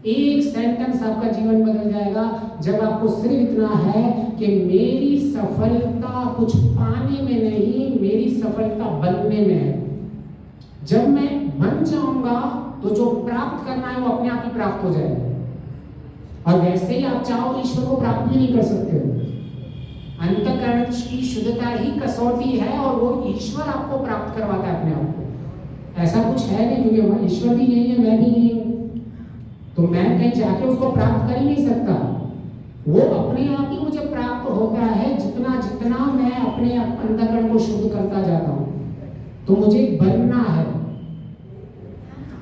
एक सेंटेंस आपका जीवन बदल जाएगा जब आपको सिर्फ इतना है कि मेरी सफलता कुछ पाने में नहीं, मेरी सफलता बनने में है। जब मैं बन जाऊंगा तो जो प्राप्त करना है वो अपने आप ही प्राप्त हो जाएगा। और वैसे ही आप चाहो तो ईश्वर को प्राप्त भी नहीं कर सकते हो। अंतःकरण की शुद्धता ही कसौटी है और वो ईश्वर आपको प्राप्त करवाता है अपने आप को। ऐसा कुछ है नहीं, क्योंकि ईश्वर भी यही है, मैं भी यही हूँ, तो मैं कहीं जाके उसको प्राप्त कर ही नहीं सकता। वो अपने आप ही मुझे प्राप्त होता है जितना जितना मैं अपने अंतःकरण को शुद्ध करता जाता हूँ। तो मुझे बनना है।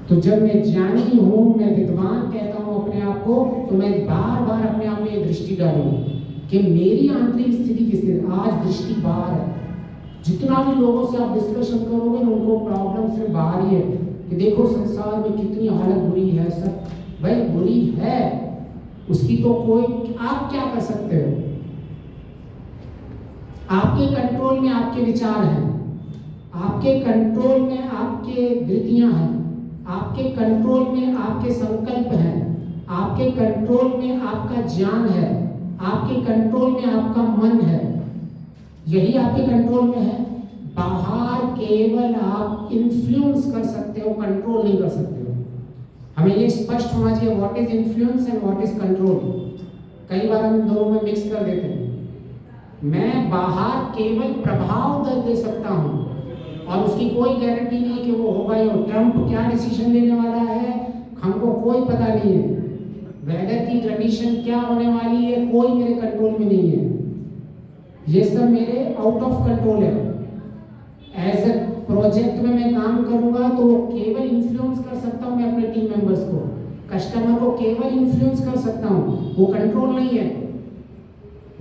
तो जब मैं ज्ञानी हूँ, मैं विद्वान कहता हूँ अपने आप को, तो मैं बार बार अपने आप में ये दृष्टि डालूँ कि मेरी आंतरिक स्थिति किससे। आज दृष्टि बाहर है। जितना भी लोगों से आप डिस्कशन करोगे ना, उनको प्रॉब्लम सिर्फ बाहर ही है कि देखो संसार में कितनी हालत बुरी है। सब भाई बुरी है, उसकी तो कोई, आप क्या कर सकते हो? आपके कंट्रोल में आपके विचार हैं, आपके कंट्रोल में आपके वृत्तियां हैं, आपके कंट्रोल में आपके संकल्प हैं, आपके कंट्रोल में आपका ज्ञान है, आपके कंट्रोल में आपका मन है। यही आपके कंट्रोल में है। बाहर केवल आप इन्फ्लुएंस कर सकते हो, कंट्रोल नहीं कर सकते हो। हमें ये स्पष्ट होना चाहिए what is influence and what is control. कई बार हम दोनों में मिक्स कर देते हैं। मैं बाहर केवल प्रभाव दे सकता हूँ और उसकी कोई गारंटी नहीं है कि वो होगा ही हो। ट्रम्प क्या डिसीजन लेने वाला है हमको कोई पता नहीं है। वेदर की कंडीशन क्या होने वाली है कोई मेरे कंट्रोल में नहीं है। ये सब मेरे आउट ऑफ कंट्रोल है। एज ए प्रोजेक्ट में मैं काम करूंगा तो वो केवल इन्फ्लुएंस कर सकता हूँ मैं अपने टीम मेंबर्स को, कस्टमर को केवल इन्फ्लुएंस कर सकता हूँ, वो कंट्रोल नहीं है।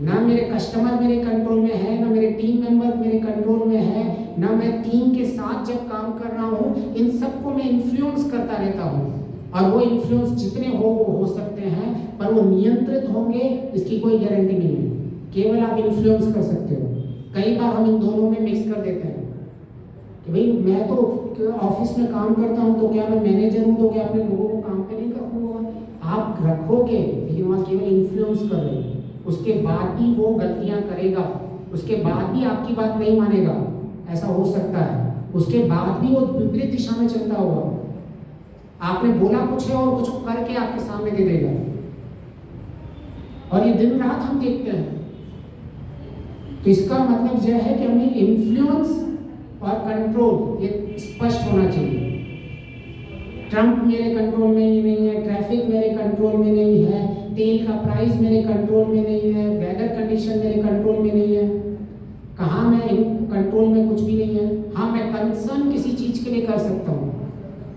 ना मेरे कस्टमर मेरे कंट्रोल में है, ना मेरे टीम मेंबर मेरे कंट्रोल में है, ना मैं टीम के साथ जब काम कर रहा हूँ इन सबको मैं इन्फ्लुएंस करता रहता हूँ। और वो इन्फ्लुएंस जितने हो सकते हैं, पर वो नियंत्रित होंगे इसकी कोई गारंटी नहीं है। केवल आप इन्फ्लुएंस कर सकते हो। कई बार हम इन दोनों में मिक्स कर देते हैं कि भाई मैं तो ऑफिस में काम करता हूँ, तो क्या मैं मैनेजर हूँ, तो क्या अपने लोगों को काम पे नहीं रखूँगा? आप रखोगे, लेकिन वहाँ केवल इन्फ्लुएंस कर रहे हो। उसके बाद भी वो गलतियां करेगा, उसके बाद भी आपकी बात नहीं मानेगा, ऐसा हो सकता है। उसके बाद भी वो विपरीत दिशा में चलता होगा। आपने बोला कुछ है और कुछ करके आपके सामने दे देगा। और ये दिन रात हम देखते हैं। तो इसका मतलब यह है कि हमें इन्फ्लुएंस और कंट्रोल ये स्पष्ट होना चाहिए। ट्रंप मेरे कंट्रोल में ही नहीं है, ट्रैफिक मेरे कंट्रोल में नहीं है, तेल का प्राइस मेरे कंट्रोल में नहीं है, वेदर कंडीशन मेरे कंट्रोल में नहीं है। कहाँ मैं इन कंट्रोल में कुछ भी नहीं है। हाँ, मैं कंसर्न किसी चीज के लिए कर सकता हूँ।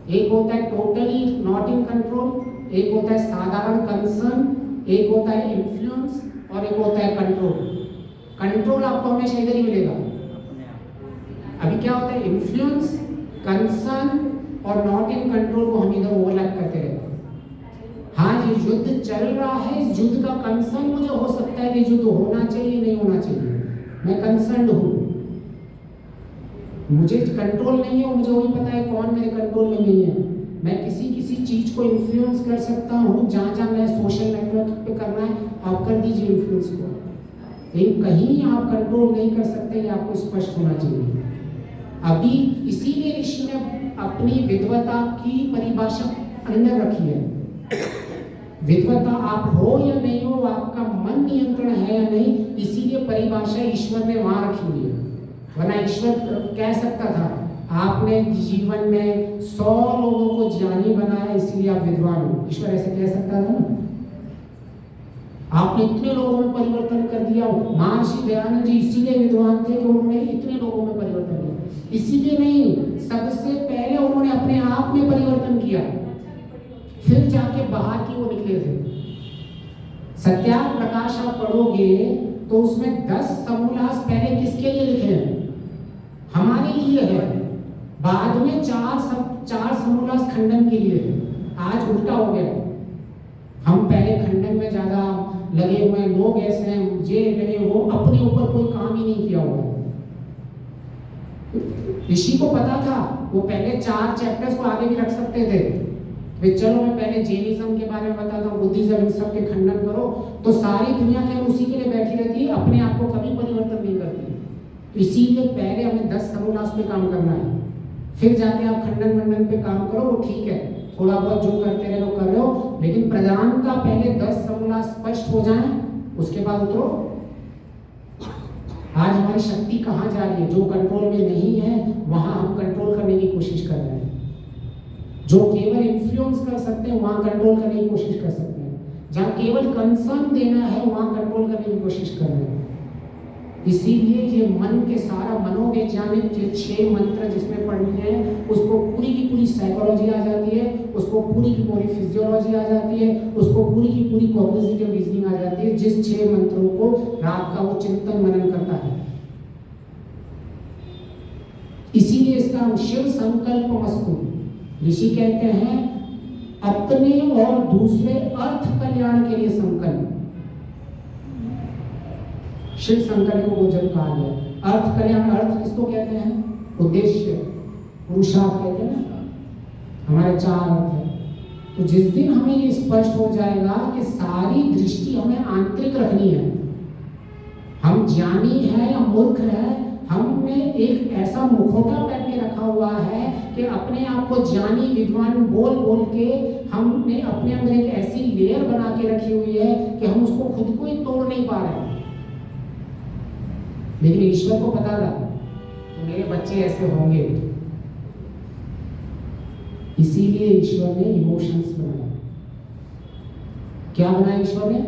एक होता है टोटली नॉट इन कंट्रोल, एक होता है साधारण कंसर्न, एक होता है इन्फ्लुएंस और एक होता है कंट्रोल। कंट्रोल आपको हमेशा इधर ही मिलेगा। अभी क्या होता है, इन्फ्लुएंस, कंसर्न और नॉट इन कंट्रोल को हम इधर ओवरलैप करते रहते हैं। हाँ, ये युद्ध चल रहा है, इस युद्ध का कंसर्न मुझे हो सकता है कि युद्ध होना चाहिए नहीं होना चाहिए, मैं कंसर्न हूँ। मुझे कंट्रोल नहीं है, मुझे वही पता है कौन मेरे कंट्रोल में नहीं है। मैं किसी चीज को इन्फ्लुएंस कर सकता हूँ, जहाँ जहाँ मैं सोशल नेटवर्क पे करना है आप कर दीजिए इन्फ्लुएंस को, लेकिन कहीं आप कंट्रोल नहीं कर सकते, ये आपको स्पष्ट होना चाहिए। अभी इसीलिए ऋषि ने अपनी विद्वता की परिभाषा अंदर रखी है। विद्वता आप हो या नहीं हो, आपका मन नियंत्रण है या नहीं, इसीलिए परिभाषा ईश्वर ने वहां रखी हुई है। वरना ईश्वर कह सकता था आपने जीवन में 100 लोगों को ज्ञानी बनाया इसलिए आप विद्वान हो। ईश्वर ऐसे कह सकता था ना। आपने इतने लोगों में परिवर्तन कर दिया। महर्षि दयानंद जी इसीलिए विद्वान थे कि उन्होंने इतने लोगों में परिवर्तन किया। इसीलिए नहीं, सबसे पहले उन्होंने अपने आप में परिवर्तन किया, फिर जाके बाहर की वो निकले थे। सत्याग्रह प्रकाश आप पढ़ोगे तो उसमें 10 समोल्लास पहले किसके लिए लिखे हैं? हमारे लिए है। बाद में 4 समोल्लास खंडन के लिए है। आज उल्टा हो गया। हम पहले खंडन में ज्यादा लगे हुए हैं, लोग ऐसे हैं, ये लगे, वो अपने ऊपर कोई काम ही नहीं किया हुआ। ऋषि को पता था, वो पहले 4 चैप्टर्स को आगे भी रख सकते थे। वे चलो मैं पहले जैनिज्म के बारे में बताता हूँ, बुद्धिज्म, इन सब के खंडन करो, तो सारी दुनिया केवल उसी के लिए बैठी रहती है, अपने आप को कभी परिवर्तन नहीं करती। तो इसीलिए पहले हमें 10 समोल्लास पे काम करना है, फिर जाके आप खंडन मंडन पे काम करो, वो ठीक है, थोड़ा बहुत जो करते रहे वो कर रहे हो, लेकिन प्रधानता पहले 10 समोल्लास स्पष्ट हो जाए, उसके बाद उतरो। आज हमारी शक्ति कहाँ जा रही है? जो कंट्रोल में नहीं है वहां हम कंट्रोल करने की कोशिश कर रहे हैं। जो केवल इन्फ्लुएंस कर सकते हैं वहां कंट्रोल करने की कोशिश कर सकते हैं। जहां केवल कंसर्न देना है वहां कंट्रोल करने की कोशिश कर रहे हैं। इसीलिए ये मन के सारा मनोवैज्ञानिक ये 6 मंत्र जिसमें पढ़ने हैं, उसको पूरी की पूरी साइकोलॉजी आ जाती है, उसको पूरी की पूरी फिजियोलॉजी आ जाती है, उसको पूरी की पूरी कॉग्निटिव रीजनिंग आ जाती है, जिस 6 मंत्रों को रात का वो चिंतन मनन करता है। इसीलिए इसका नाम शिव संकल्प मस्तु। ऋषि कहते हैं अपने और दूसरे अर्थ कल्याण के लिए संकल्प। शिव संकल्प को भोजन कहा गया। अर्थ कल्याण, अर्थ किसको कहते हैं? उद्देश्य, पुरुषार्थ कहते हैं ना। हमारे 4 अर्थ हैं। तो जिस दिन हमें ये स्पष्ट हो जाएगा कि सारी दृष्टि हमें आंतरिक रखनी है, हम ज्ञानी है या मूर्ख है, हमने एक ऐसा मुखौटा पहन के रखा हुआ है कि अपने आप को ज्ञानी विद्वान बोल बोल के हमने अपने अंदर एक ऐसी लेयर बना के रखी हुई है कि हम उसको खुद को ही तोड़ नहीं पा रहे हैं। लेकिन ईश्वर को पता था कि मेरे बच्चे ऐसे होंगे, इसीलिए ईश्वर ने इमोशंस बनाया। क्या बनाया ईश्वर ने?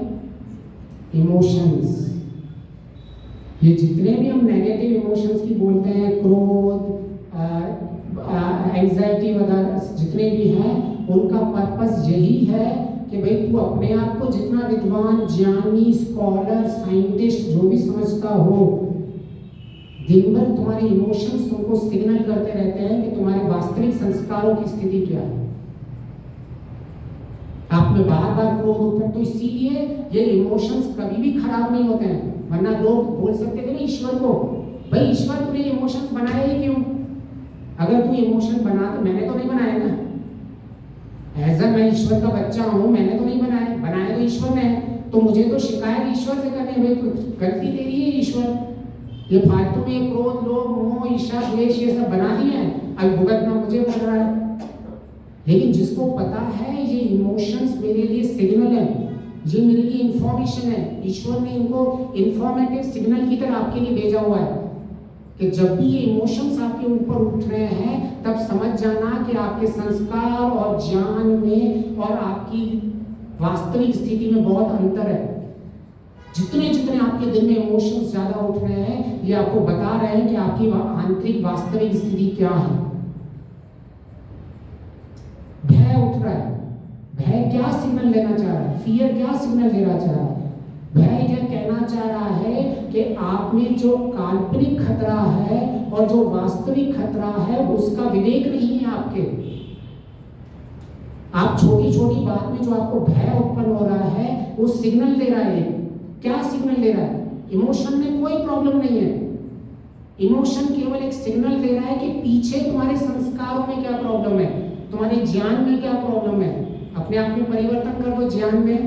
इमोशंस। ये जितने भी हम नेगेटिव इमोशंस की बोलते हैं, क्रोध, एंजाइटी वगैरह जितने भी हैं, उनका पर्पस यही है कि भाई तू अपने आप को जितना विद्वान, ज्ञानी, स्कॉलर, साइंटिस्ट जो भी समझता हो, दिन भर तुम्हारे इमोशंस तुमको सिग्नल करते रहते हैं कि तुम्हारे वास्तविक संस्कारों की स्थिति क्या है। आप में बार बार क्रोध होता है, तो इसीलिए ये इमोशंस कभी भी खराब नहीं होते हैं। वरना लोग बोल सकते थे ना ईश्वर को, भाई ईश्वर तूने इमोशंस बनाए ही क्यों? अगर तू इमोशन बना तो मैंने तो नहीं बनाया ना, एज मैं ईश्वर का बच्चा हूं, मैंने तो नहीं बनाया, बनाया तो ईश्वर ने, तो मुझे तो शिकायत ईश्वर से करनी है। भाई गलती तेरी है ईश्वर, ये फालतू में क्रोध, लोभ, मोह, ईर्ष्या, द्वेष ये सब बना दिए हैं, अब भुगतना मुझे पड़ रहा है। लेकिन जिसको पता है ये इमोशंस मेरे लिए सिग्नल है, ये मेरे लिए इंफॉर्मेशन है, ईश्वर ने इनको इंफॉर्मेटिव सिग्नल की तरह आपके लिए भेजा हुआ है कि जब भी ये इमोशंस आपके ऊपर उठ रहे हैं तब समझ जाना कि आपके संस्कार और ज्ञान में और आपकी वास्तविक स्थिति में बहुत अंतर है। जितने जितने आपके दिल में इमोशंस ज्यादा उठ रहे हैं, ये आपको बता रहे हैं कि आपकी आंतरिक वास्तविक स्थिति क्या है। भय उठ रहा है, भय क्या सिग्नल लेना चाह रहा है? फियर क्या सिग्नल देना चाह रहा है? भय यह कहना चाह रहा है कि आप में जो काल्पनिक खतरा है और जो वास्तविक खतरा है उसका विवेक नहीं है आपके। आप छोटी छोटी बात में जो आपको भय उत्पन्न हो रहा है वो सिग्नल दे रहा है। क्या सिग्नल दे रहा है? इमोशन में कोई प्रॉब्लम नहीं है, इमोशन केवल एक सिग्नल दे रहा है कि पीछे तुम्हारे संस्कारों में क्या प्रॉब्लम है, तुम्हारे ज्ञान में क्या प्रॉब्लम है। अपने आप में परिवर्तन कर दो ज्ञान में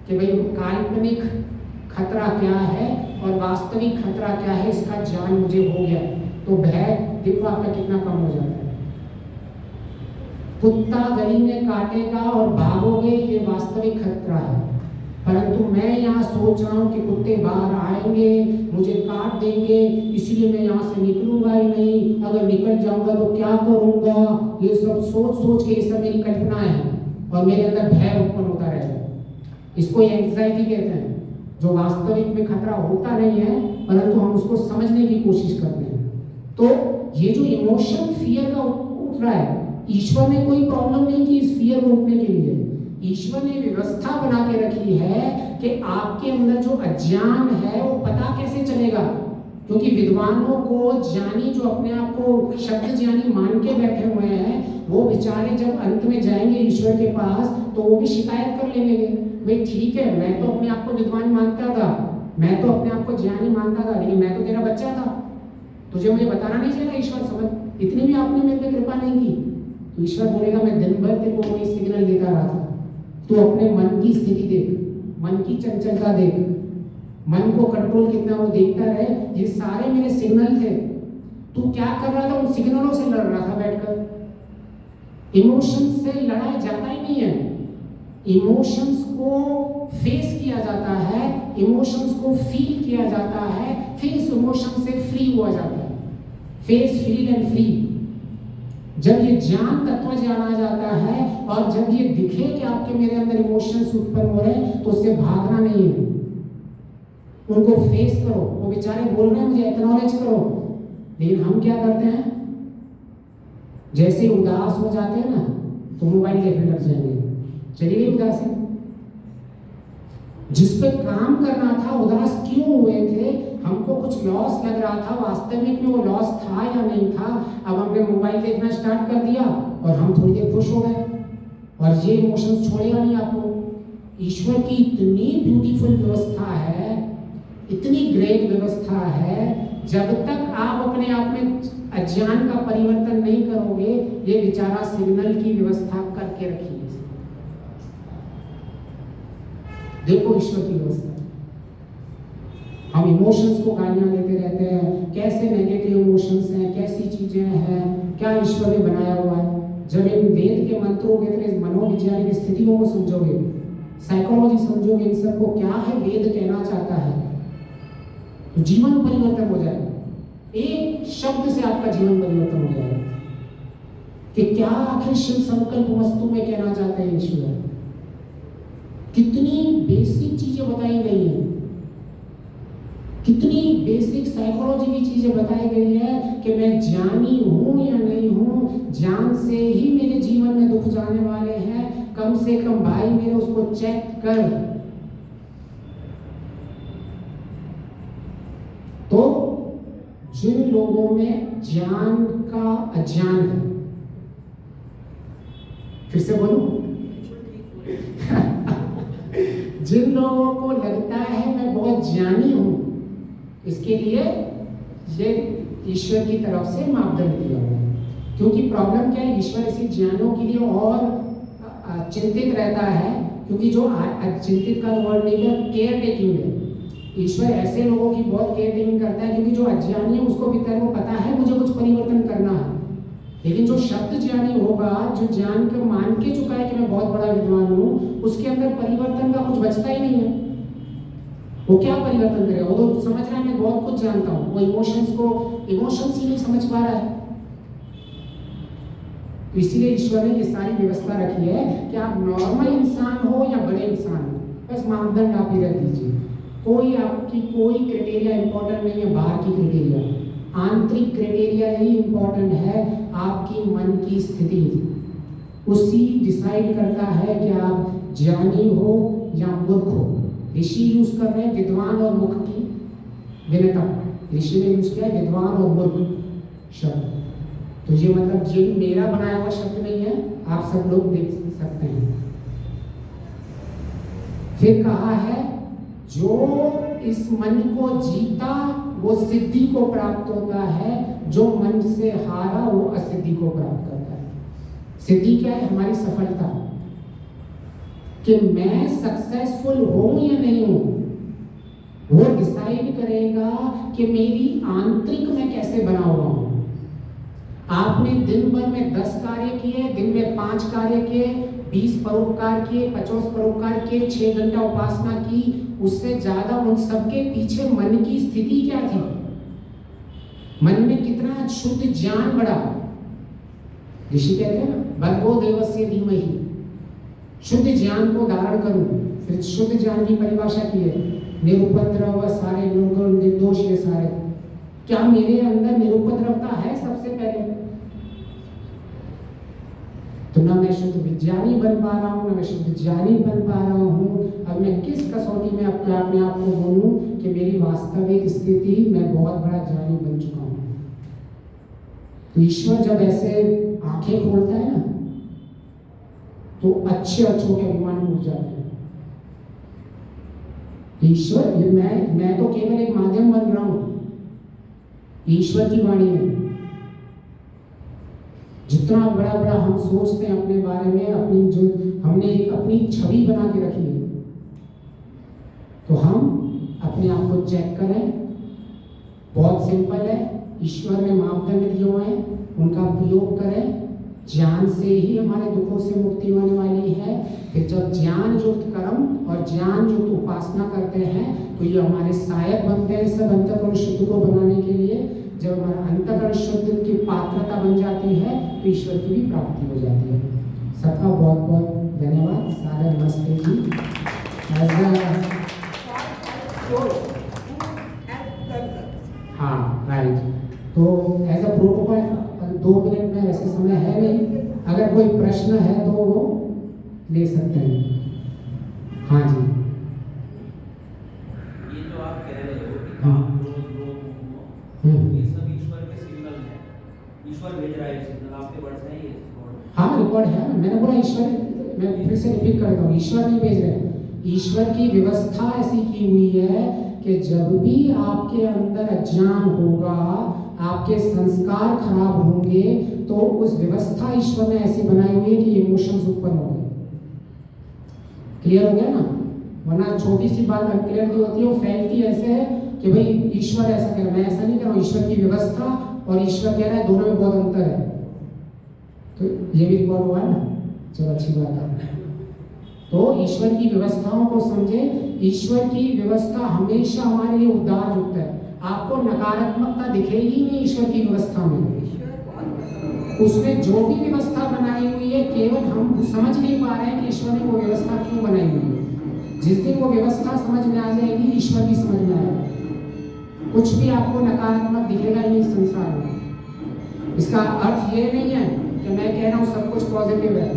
कि भाई काल्पनिक खतरा क्या है और वास्तविक खतरा क्या है, इसका ज्ञान मुझे हो गया, तो भय देखो आपका कितना कम हो जाता है। कुत्ता गली में काटेगा और भागोगे, ये वास्तविक खतरा है, परंतु मैं यहाँ सोच रहा हूँ कि कुत्ते बाहर आएंगे, मुझे काट देंगे, इसलिए मैं यहाँ से निकलूंगा ही नहीं, अगर निकल जाऊंगा तो क्या करूंगा, ये सब सोच सोच के, ये सब मेरी कल्पना है और मेरे अंदर भय उत्पन्न होता रहेगा। इसको एंग्जाइटी कहते हैं, जो वास्तविक में खतरा होता नहीं है परंतु हम उसको समझने की कोशिश करते हैं। तो ये जो इमोशन फियर का उठ रहा है, ईश्वर ने कोई प्रॉब्लम नहीं की इस फियर को उठने के लिए। ईश्वर ने व्यवस्था बना के रखी है कि आपके अंदर जो अज्ञान है वो पता कैसे चलेगा, क्योंकि विद्वानों को, ज्ञानी जो अपने आप को शब्द ज्ञानी मान के बैठे हुए हैं, वो बेचारे जब अंत में जाएंगे ईश्वर के पास तो वो भी शिकायत कर लेंगे, भाई ठीक है मैं तो अपने आप को विद्वान मानता था, मैं तो अपने आप को ज्ञानी मानता था, लेकिन मैं तो तेरा बच्चा था, तुझे मुझे बताना नहीं चाहिए ईश्वर, समझ, इतनी भी आपने मेरे पे कृपा नहीं की। तो ईश्वर बोलेगा मैं दिन भर तेरे को वही सिग्नल देता रहा था, तू अपने मन की स्थिति देख, मन की चंचलता देख, मन को कंट्रोल कितना वो देखता रहे, ये सारे मेरे सिग्नल थे। तू क्या कर रहा था? उन सिग्नलों से लड़ रहा था बैठकर। इमोशंस से लड़ाई जाता ही नहीं है, इमोशंस को फेस किया जाता है, इमोशंस को फील किया जाता है, फिर इस इमोशन से फ्री हुआ जाता है। Face, feel and free. जब ये ज्ञान तत्व जाना जाता है और जब ये दिखे कि आपके मेरे अंदर इमोशंस उत्पन्न हो रहे हैं तो उससे भागना नहीं है, उनको फेस करो। वो बेचारे बोल रहे हैं मुझे एक्नॉलेज करो, लेकिन हम क्या करते हैं, जैसे उदास हो जाते हैं ना तो मोबाइल देखने लग जाएंगे, चली गई उदासी। जिस पे काम करना था, उदास क्यों हुए थे, हमको कुछ लॉस लग रहा था, वास्तविक में वो लॉस था या नहीं था, अब हमने मोबाइल देखना स्टार्ट कर दिया और हम थोड़ी देर खुश हो गए, और ये इमोशंस छोड़ेगा नहीं आपको। ईश्वर की इतनी ब्यूटीफुल व्यवस्था है, इतनी ग्रेट व्यवस्था है, जब तक आप अपने आप में अज्ञान का परिवर्तन नहीं करोगे, ये बेचारा सिग्नल की व्यवस्था करके रखिए। देखो ईश्वर की व्यवस्था, हम इमोशंस को गालियां देते रहते हैं, कैसे नेगेटिव इमोशंस हैं, कैसी चीजें हैं, क्या ईश्वर ने बनाया हुआ है। जब इन वेद के मंत्रों के तरह मनोवैज्ञानिक स्थितियों को समझोगे, साइकोलॉजी समझोगे, इन सबको क्या है वेद कहना चाहता है, तो जीवन परिवर्तन हो जाएगा। एक शब्द से आपका जीवन परिवर्तन हो जाएगा कि क्या आखिर शिव संकल्प वस्तु में कहना चाहते हैं ईश्वर। कितनी बेसिक चीजें बताई गई हैं, कितनी बेसिक साइकोलॉजी की चीजें बताई गई है कि मैं ज्ञानी हूं या नहीं हूं, ज्ञान से ही मेरे जीवन में दुख जा आने वाले हैं, कम से कम भाई मेरे उसको चेक कर। तो जिन लोगों में ज्ञान का अज्ञान है, फिर से बोलूं, जिन लोगों को लगता है मैं बहुत ज्ञानी हूं, इसके लिए ये ईश्वर की तरफ से मापदंड दिया हुआ है। क्योंकि प्रॉब्लम क्या है, ईश्वर ऐसे ज्ञानों के लिए और चिंतित रहता है, क्योंकि जो चिंतित का वर्ड नहीं है, केयर टेकिंग है। ईश्वर ऐसे लोगों की बहुत केयर टेकिंग करता है, क्योंकि जो अज्ञानी है उसको भीतर वो पता है मुझे कुछ परिवर्तन करना है, लेकिन जो शब्द ज्ञानी होगा, जो ज्ञान को मान के चुका है कि मैं बहुत बड़ा विद्वान हूँ, उसके अंदर परिवर्तन का कुछ बचता ही नहीं है। वो क्या परिवर्तन करेगा? वो तो समझ रहा है मैं बहुत कुछ जानता हूँ, वो इमोशंस ही नहीं समझ पा रहा है। तो इसीलिए ईश्वर ने ये सारी व्यवस्था रखी है कि आप नॉर्मल इंसान हो या बड़े इंसान हो, बस मापदंड आप ही रख दीजिए। कोई आपकी कोई क्राइटेरिया इंपॉर्टेंट नहीं है, बाहर की क्राइटेरिया, आंतरिक क्राइटेरिया ही इंपॉर्टेंट है। आपकी मन की स्थिति उसी डिसाइड करता है कि आप ज्ञानी हो या मूर्ख हो। ऋषि यूज कर रहे हैं विद्वान और मूर्ख की भिन्नता, ऋषि ने यूज किया विद्वान और मूर्ख शब्द। तो ये मतलब ये मेरा बनाया हुआ शब्द नहीं है, आप सब लोग देख सकते हैं। फिर कहा है जो इस मन को जीता वो सिद्धि को प्राप्त होता है, जो मन से हारा वो असिद्धि को प्राप्त करता है। सिद्धि क्या है? हमारी सफलता, कि मैं सक्सेसफुल हूं या नहीं हूं, वो डिसाइड करेगा कि मेरी आंतरिक मैं कैसे बना हुआ हूं। आपने दिन भर में 10 कार्य किए, दिन में 5 कार्य किए, 20 परोपकार किए, 50 परोपकार किए, 6 घंटा उपासना की, उससे ज्यादा उन सबके पीछे मन की स्थिति क्या थी? मन में कितना शुद्ध ज्ञान बढ़ा। ऋषि कहते हैं ना, भर्गो देवस्य धीमहि, शुद्ध ज्ञान को धारण करूं। फिर शुद्ध ज्ञान की परिभाषा की है, निरुपद्रव, सारे निर्गुण निर्दोष, ये सारे। क्या मेरे अंदर निरुपद्रवता है? सबसे पहले तो ना मैं शुद्ध विज्ञानी बन पा रहा हूँ, ना मैं शुद्ध ज्ञानी बन पा रहा हूँ। अब मैं किस कसौटी में अपने आप को बोलूं कि मेरी वास्तविक स्थिति मैं बहुत बड़ा ज्ञानी बन चुका हूँ। तो ईश्वर जब ऐसे आंखें खोलता है ना, तो अच्छे अच्छों के अभिमान टूट जाते हैं। ईश्वर, मैं तो केवल एक माध्यम बन रहा हूं, ईश्वर की वाणी है। जितना बड़ा बड़ा हम सोचते हैं अपने बारे में, अपनी जो हमने एक अपनी छवि बना के रखी है, तो हम अपने आप को चेक करें। बहुत सिंपल है, ईश्वर ने मापदंड दिए हुए हैं, उनका प्रयोग करें। ज्ञान से ही हमारे दुखों से मुक्ति होने वाली है। फिर जब ज्ञान युक्त कर्म और ज्ञान युक्त उपासना करते हैं, तो ये हमारे सहायक बनते हैं सब अंतःकरण शुद्ध को बनाने के लिए। जब हमारा अंतःकरण शुद्ध की पात्रता बन जाती है, तो ईश्वर की भी प्राप्ति हो जाती है। सबका बहुत बहुत धन्यवाद। सागर नमस्ते जी। हाँ राइट। तो एज अ प्रोटोकॉल 2 मिनट में, ऐसे समय है नहीं, अगर कोई प्रश्न है तो वो ले सकते हैं। हाँ जी। ये जो आप कह रहे हो कि काम, क्रोध, लोभ, मोह, ये सब ईश्वर के सिग्नल हैं। ईश्वर भेज रहा है सिग्नल, आपके वर्ड्स हैं ये? हाँ रिकॉर्ड है ना, मैंने बोला ईश्वर, मैं फिर से रिपीट करता हूँ, ईश्वर नहीं भेज रहे हैं। ईश्वर की व्यवस्था ऐसी की हुई है कि जब भी आपके अंदर अज्ञान होगा, आपके संस्कार खराब होंगे, तो उस व्यवस्था ईश्वर ने ऐसी बनाई हुई है कि इमोशंस उत्पन्न होंगे। क्लियर हो गया ना? वरना छोटी सी बात अनक्लियर जो होती है, वो फैलती ऐसे है कि भाई ईश्वर ऐसा कह रहा है, मैं ऐसा नहीं कर रहा हूँ। ईश्वर की व्यवस्था और ईश्वर कह रहा है, दोनों में बहुत अंतर है। तो ये भी रिकॉर्ड हुआ है ना, चलो अच्छी बात है। तो ईश्वर की व्यवस्थाओं को समझे। ईश्वर की व्यवस्था हमेशा हमारे लिए उद्धार युक्त है। आपको नकारात्मकता दिखेगी नहीं ईश्वर की व्यवस्था में। उसमें जो भी व्यवस्था बनाई हुई है, केवल हम समझ नहीं पा रहे हैं कि ईश्वर ने वो व्यवस्था क्यों बनाई हुई है। जिस दिन वो व्यवस्था समझ में आ जाएगी, ईश्वर भी समझ में आएगा। कुछ भी आपको नकारात्मक दिखेगा ही नहीं संसार में। इसका अर्थ ये नहीं है कि मैं कह रहा हूँ सब कुछ पॉजिटिव है।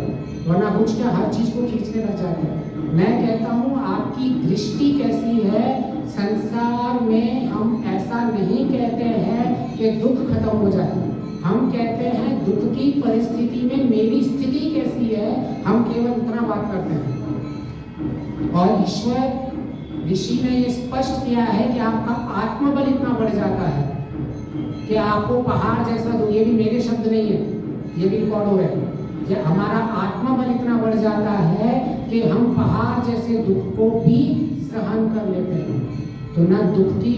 वरना कुछ क्या हर चीज को खींचने लग जाते हैं। मैं कहता हूँ आपकी दृष्टि कैसी है। संसार में हम ऐसा नहीं कहते हैं कि दुख खत्म हो जाए, हम कहते हैं दुख की परिस्थिति में मेरी स्थिति कैसी है, हम केवल इतना बात करते हैं। और ईश्वर ऋषि ने ये स्पष्ट किया है कि आपका आत्मबल इतना बढ़ जाता है कि आपको पहाड़ जैसा, जो ये भी मेरे शब्द नहीं है, ये भी रिकॉर्ड हो रहे हैं, कि हमारा आत्मबल इतना बढ़ जाता है कि हम पहाड़ जैसे दुख को भी सहन कर लेते हैं। तो ना दुख की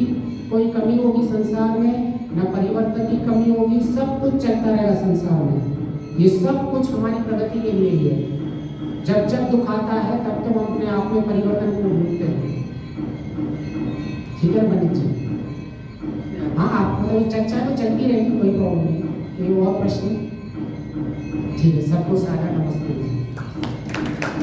कोई कमी होगी संसार में, ना परिवर्तन की कमी होगी, सब कुछ चलता रहेगा संसार में। ये सब कुछ हमारी प्रगति के लिए ही है। जब जब दुख आता है तब तो हम अपने आप में परिवर्तन को ढूंढते हैं। ठीक है पंडित जी? हाँ, आप मतलब चर्चा तो चलती रहेगी, कोई प्रॉब्लम नहीं। कोई और प्रश्न? ठीक है, सबको सारा नमस्ते।